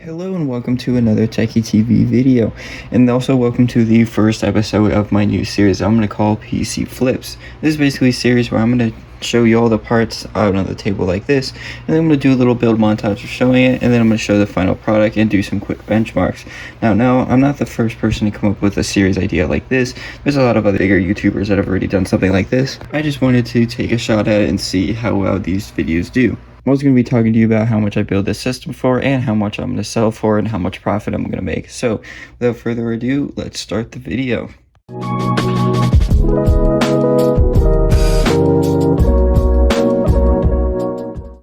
Hello and welcome to another Techie TV video, and also welcome to the first episode of my new series I'm going to call PC Flips. This is basically a series where I'm going to show you all the parts out on the table like this, and then I'm going to do a little build montage of showing it, and then I'm going to show the final product and do some quick benchmarks. Now, I'm not the first person to come up with a series idea like this. There's a lot of other bigger YouTubers that have already done something like this. I just wanted to take a shot at it and see how well these videos do. I'm also going to be talking to you about how much I build this system for and how much I'm going to sell for and how much profit I'm going to make. So without further ado, let's start the video.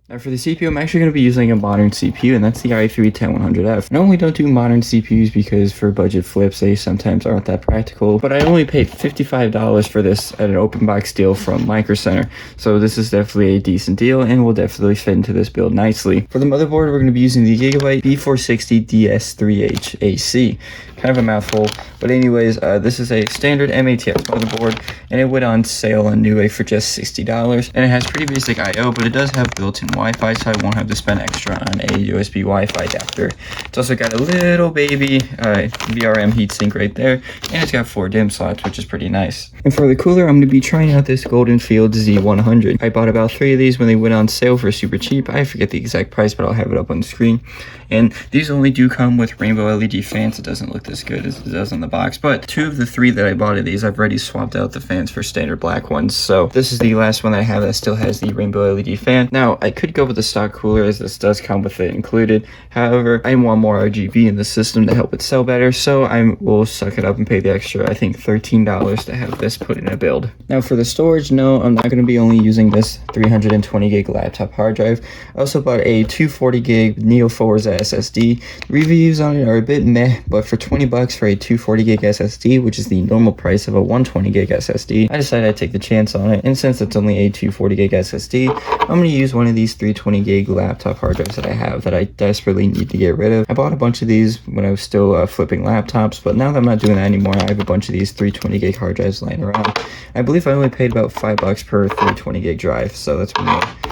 Now for the CPU, I'm actually going to be using a modern CPU, and that's the i3-10100F. I normally don't do modern CPUs because for budget flips, they sometimes aren't that practical, but I only paid $55 for this at an open box deal from Micro Center. So this is definitely a decent deal and will definitely fit into this build nicely. For the motherboard, we're going to be using the Gigabyte B460 DS3H AC. Kind of a mouthful, but anyways, this is a standard MATX motherboard, and it went on sale on Newegg for just $60, and it has pretty basic I/O, but it does have built-in Wi-Fi, so I won't have to spend extra on a USB Wi-Fi adapter. It's also got a little baby VRM heatsink right there, and it's got 4 DIMM slots, which is pretty nice. And for the cooler, I'm going to be trying out this Golden Field Z100. I bought about 3 of these when they went on sale for super cheap. I forget the exact price, but I'll have it up on the screen. And these only do come with rainbow LED fans. It doesn't look as good as it does in the box, but 2 of the 3 that I bought of these, I've already swapped out the fans for standard black ones. So this is the last one that I have that still has the rainbow LED fan. Now, I could go with the stock cooler as this does come with it included. However, I want more RGB in the system to help it sell better, so I will suck it up and pay the extra, I think $13 to have this put in a build. Now for the storage, no, I'm not going to be only using this 320 gig laptop hard drive. I also bought a 240 gig Neo Forza SSD. Reviews on it are a bit meh, but for 20 bucks for a 240 gig SSD, which is the normal price of a 120 gig SSD, I decided I'd take the chance on it. And since it's only a 240 gig SSD, I'm going to use one of these 320 gig laptop hard drives that I have that I desperately need to get rid of. I bought a bunch of these when I was still flipping laptops, but now that I'm not doing that anymore, I have a bunch of these 320 gig hard drives lying around. I believe I only paid about $5 per 320 gig drive, so that's what I'm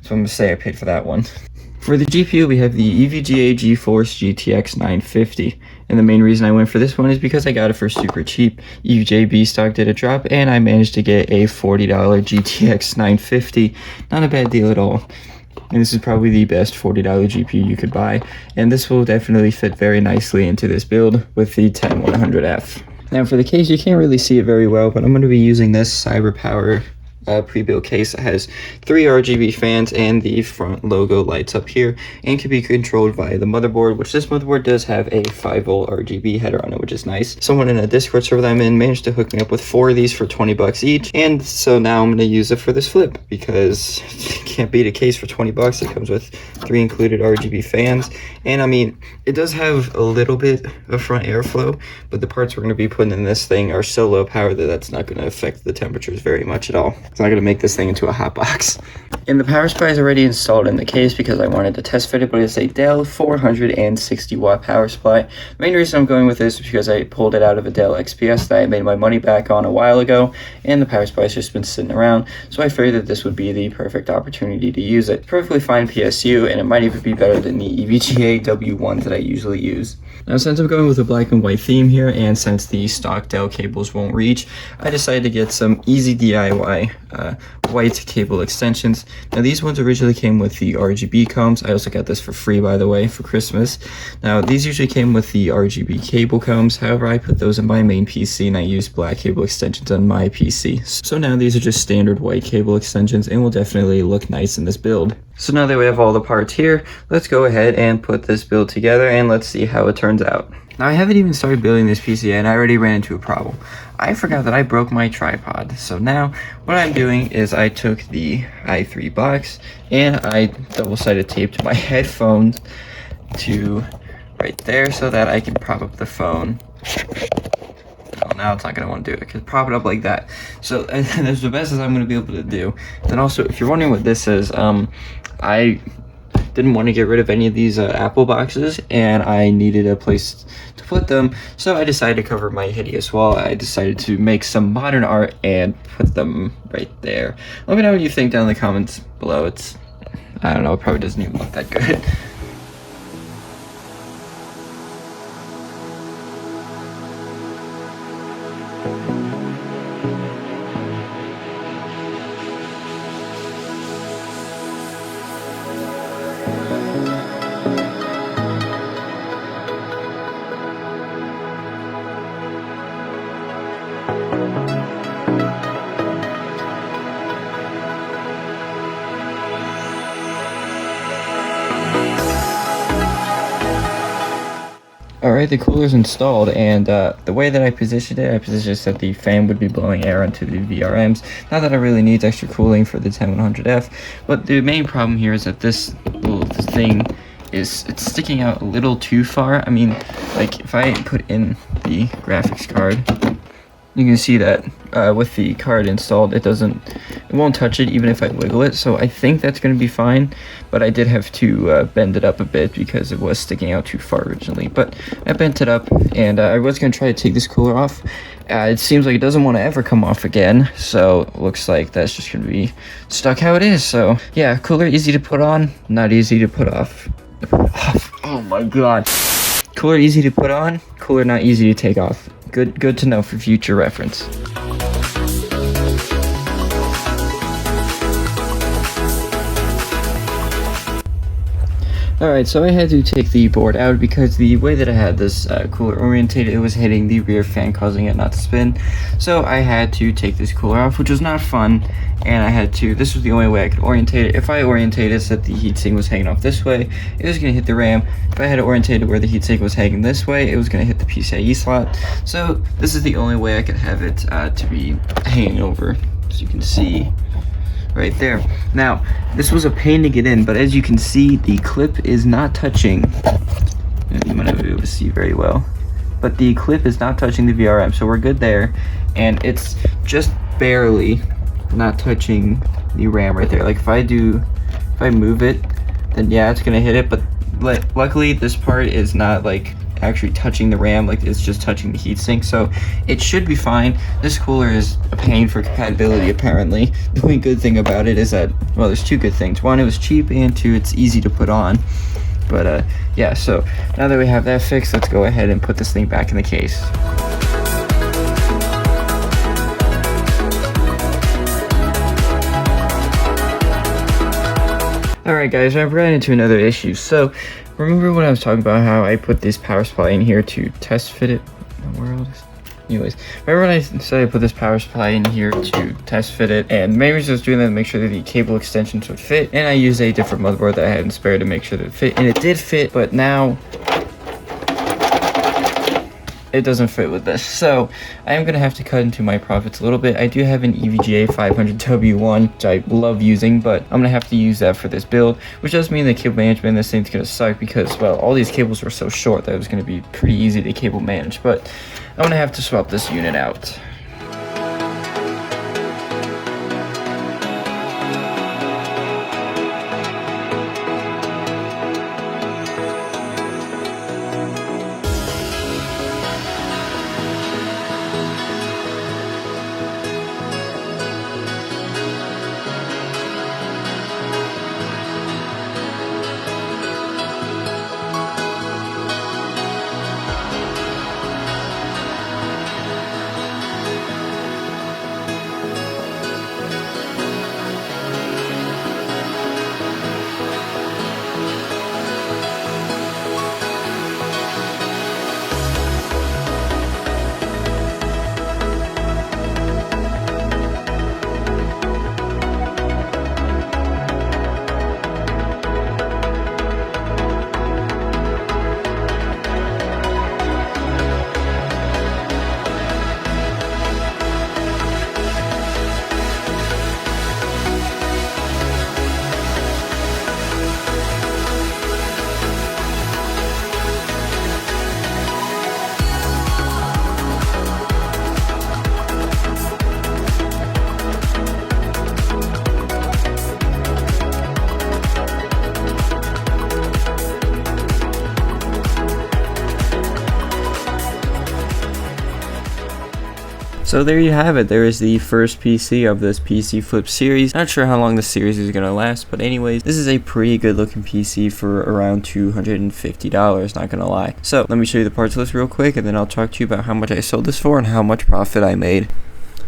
going to say I paid for that one. For the GPU, we have the EVGA GeForce GTX 950, and the main reason I went for this one is because I got it for super cheap. EVGA B stock did a drop, and I managed to get a $40 GTX 950. Not a bad deal at all. And this is probably the best $40 GPU you could buy, and this will definitely fit very nicely into this build with the 10100F. Now for the case, you can't really see it very well, but I'm going to be using this CyberPower pre-built case that has 3 RGB fans, and the front logo lights up here and can be controlled via the motherboard, which this motherboard does have a 5-volt RGB header on it, which is nice. Someone in a Discord server that I'm in managed to hook me up with 4 of these for 20 bucks each, and so now I'm going to use it for this flip because you can't beat a case for 20 bucks. It comes with 3 included RGB fans, and I mean, it does have a little bit of front airflow, but the parts we're going to be putting in this thing are so low power that that's not going to affect the temperatures very much at all. It's not going to make this thing into a hot box. And the power supply is already installed in the case because I wanted to test fit it, but it's a Dell 460 watt power supply. The main reason I'm going with this is because I pulled it out of a Dell XPS that I made my money back on a while ago, and the power supply has just been sitting around, so I figured that this would be the perfect opportunity to use it. Perfectly fine PSU, and it might even be better than the EVGA W1 that I usually use. Now, since I'm going with a black and white theme here, and since the stock Dell cables won't reach, I decided to get some easy DIY white cable extensions. Now, these ones originally came with the RGB combs. I also got this for free, by the way, for Christmas. Now, these usually came with the RGB cable combs. However, I put those in my main PC, and I used black cable extensions on my PC. So now these are just standard white cable extensions, and will definitely look nice in this build. So now that we have all the parts here, let's go ahead and put this build together, and let's see how it turns out. Now, I haven't even started building this PC yet, and I already ran into a problem. I forgot that I broke my tripod. So now what I'm doing is I took the i3 box and I double-sided taped my headphones to right there so that I can prop up the phone. Oh, now it's not going to want to do it because prop it up like that. So that's the best as I'm going to be able to do. Then also, if you're wondering what this is, I didn't want to get rid of any of these Apple boxes, and I needed a place to put them, so I decided to cover my hideous wall. I decided to make some modern art and put them right there. Let me know what you think down in the comments below. I don't know, it probably doesn't even look that good. Alright, the cooler's installed, and the way that I positioned it so that the fan would be blowing air onto the VRMs. Not that it really needs extra cooling for the 10100F, but the main problem here is that this little thing it's sticking out a little too far. I mean, like, if I put in the graphics card, you can see that with the card installed, it won't touch it even if I wiggle it. So I think that's going to be fine, but I did have to bend it up a bit because it was sticking out too far originally. But I bent it up, and I was going to try to take this cooler off. It seems like it doesn't want to ever come off again, so it looks like that's just going to be stuck how it is. So yeah, cooler easy to put on, not easy to put off. Oh my god. Cooler easy to put on, cooler not easy to take off. Good to know for future reference. Alright, so I had to take the board out because the way that I had this cooler orientated, it was hitting the rear fan, causing it not to spin. So I had to take this cooler off, which was not fun, and this was the only way I could orientate it. If I orientated it so that the heatsink was hanging off this way, it was going to hit the RAM. If I had it orientated where the heatsink was hanging this way, it was going to hit the PCIe slot. So this is the only way I could have it to be hanging over, as you can see. Right there. Now, this was a pain to get in, but as you can see, the clip is not touching. You might not be able to see very well, but the clip is not touching the VRM, so we're good there. And it's just barely not touching the RAM right there. Like if I move it, then yeah, it's gonna hit it. But luckily, this part is not like actually touching the RAM, like it's just touching the heatsink, so it should be fine. This cooler is a pain for compatibility apparently. The only good thing about it is that, well, there's two good things. One, it was cheap, and two, it's easy to put on. But yeah, so now that we have that fixed, let's go ahead and put this thing back in the case. Alright guys, I've ran into another issue. So, remember when I was talking about how I put this power supply in here to test fit it? Anyways, remember when I said I put this power supply in here to test fit it, and the main reason I was doing that to make sure that the cable extensions would fit, and I used a different motherboard that I had in spare to make sure that it fit, and it did fit, but now it doesn't fit with this. So I am gonna have to cut into my profits a little bit. I do have an EVGA 500W1, which I love using, but I'm gonna have to use that for this build, which does mean that cable management in this thing's gonna suck because, well, all these cables were so short that it was gonna be pretty easy to cable manage, but I'm gonna have to swap this unit out. So there you have it. There is the first PC of this PC Flip series. Not sure how long this series is going to last, but anyways, this is a pretty good looking PC for around $250, not going to lie. So let me show you the parts list real quick, and then I'll talk to you about how much I sold this for and how much profit I made.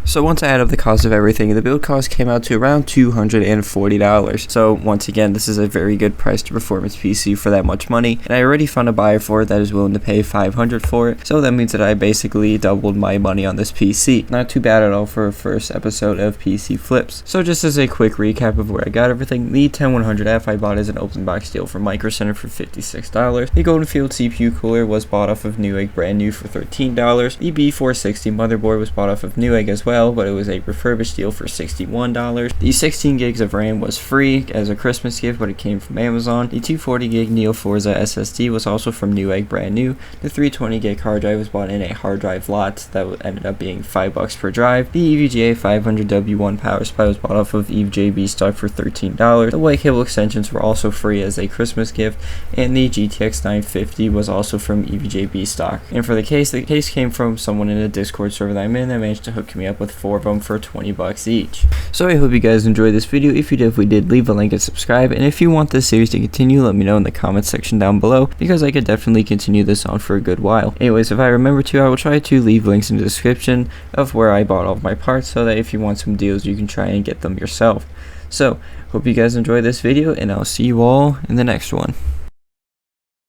So once I add up the cost of everything, the build cost came out to around $240. So once again, this is a very good price to performance PC for that much money, and I already found a buyer for it that is willing to pay $500 for it. So that means that I basically doubled my money on this PC. Not too bad at all for a first episode of PC Flips. So just as a quick recap of where I got everything, the 10100F I bought as an open box deal from Micro Center for $56. The Golden Field CPU cooler was bought off of Newegg brand new for $13. The B460 motherboard was bought off of Newegg as well, but it was a refurbished deal for $61. The 16 gigs of RAM was free as a Christmas gift, but it came from Amazon. The 240 gig Neo Forza SSD was also from Newegg brand new. The 320 gig hard drive was bought in a hard drive lot that ended up being $5 per drive. The EVGA 500W1 power supply was bought off of EVGA stock for $13. The white cable extensions were also free as a Christmas gift, and the GTX 950 was also from EVJB stock. And for the case came from someone in a Discord server that I'm in that managed to hook me up with 4 of them for $20 each. So I hope you guys enjoyed this video. If you definitely did, leave a like and subscribe, and if you want this series to continue, let me know in the comments section down below, because I could definitely continue this on for a good while. Anyways, if I remember to, I will try to leave links in the description of where I bought all of my parts, so that if you want some deals, you can try and get them yourself. So hope you guys enjoyed this video, and I'll see you all in the next one.